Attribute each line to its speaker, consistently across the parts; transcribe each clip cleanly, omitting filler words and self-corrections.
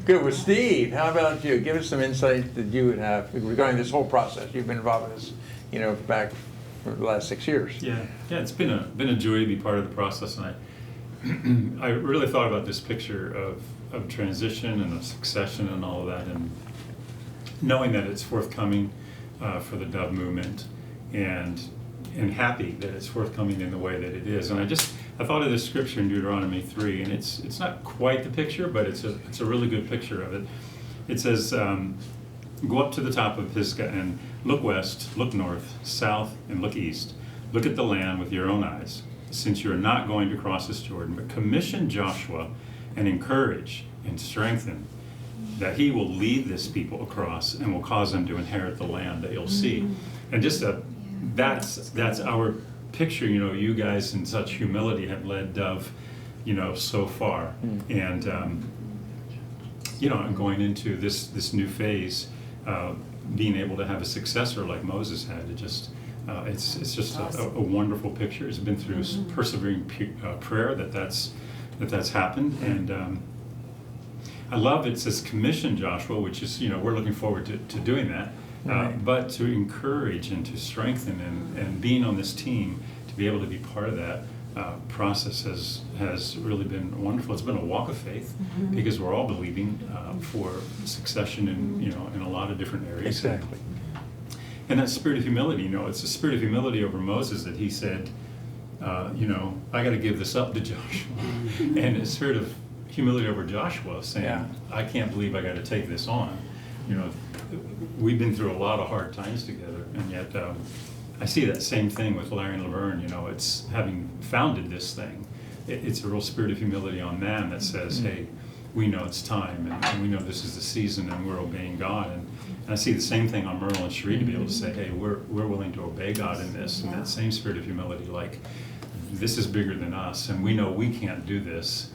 Speaker 1: Good. Well, Steve, how about you? Give us some insight that you would have regarding this whole process. You've been involved in this, back for the last 6 years.
Speaker 2: Yeah, it's been a joy to be part of the process, and I really thought about this picture of transition and of succession and all of that, and knowing that it's forthcoming for the Dove movement, and happy that it's forthcoming in the way that it is. And I thought of this scripture in Deuteronomy 3, and it's not quite the picture, but it's a really good picture of it. It says, go up to the top of Pisgah and look west, look north, south, and look east. Look at the land with your own eyes, since you're not going to cross this Jordan, but commission Joshua and encourage and strengthen that he will lead this people across and will cause them to inherit the land that you'll see. And just that's our picture. You guys in such humility have led Dove, so far, and and going into this new phase, being able to have a successor like Moses had, it's just a wonderful picture. It's been through persevering prayer that's happened, and I love it says commission Joshua, which is we're looking forward to doing that. But to encourage and to strengthen and being on this team to be able to be part of that process has really been wonderful. It's been a walk of faith because we're all believing for succession in a lot of different areas.
Speaker 1: Exactly.
Speaker 2: And that spirit of humility, it's a spirit of humility over Moses that he said, I got to give this up to Joshua. And a spirit of humility over Joshua saying, I can't believe I got to take this on. We've been through a lot of hard times together, and yet I see that same thing with Larry and Laverne. It's having founded this thing. It's a real spirit of humility on them that says, hey, we know it's time, and we know this is the season, and we're obeying God. And I see the same thing on Merle and Cherie to be able to say, hey, we're willing to obey God in this, and that same spirit of humility, like, this is bigger than us, and we know we can't do this,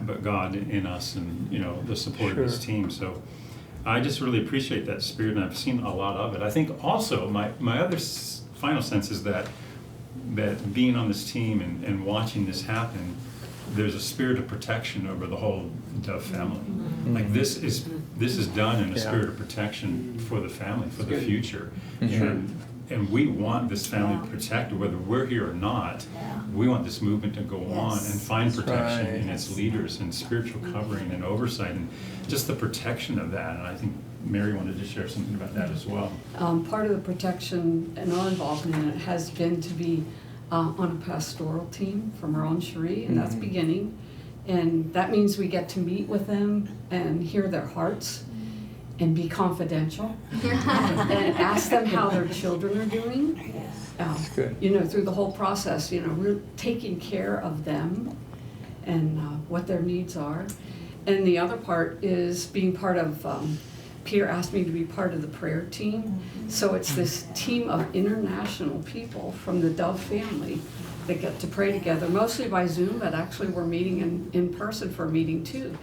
Speaker 2: but God in us, and the support of His team. So I just really appreciate that spirit, and I've seen a lot of it. I think also my other final sense is that being on this team and watching this happen, there's a spirit of protection over the whole Dove family. Like this is done in a spirit of protection for the family, for the future. And we want this family protected, whether we're here or not. We want this movement to go on and find protection in its leaders and spiritual covering and oversight and just the protection of that. And I think Mary wanted to share something about that as well.
Speaker 3: Part of the protection and our involvement in it has been to be on a pastoral team for Merle and Cherie, and that's beginning. And that means we get to meet with them and hear their hearts and be confidential and ask them how their children are doing.
Speaker 1: That's good.
Speaker 3: Through the whole process, we're taking care of them and what their needs are. And the other part is being part of, Peter asked me to be part of the prayer team. So it's this team of international people from the Dove family that get to pray together, mostly by Zoom, but actually we're meeting in person for a meeting too.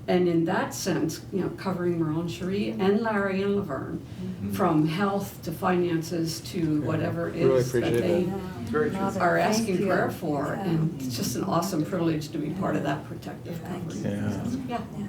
Speaker 3: And in that sense, covering Merle and Cherie and Larry and Laverne, from health to finances to whatever it
Speaker 1: Really
Speaker 3: is that
Speaker 1: appreciate
Speaker 3: they
Speaker 1: that.
Speaker 3: are asking prayer for. And it's just an awesome privilege to be part of that protective covering.
Speaker 1: Yeah.
Speaker 3: Yeah.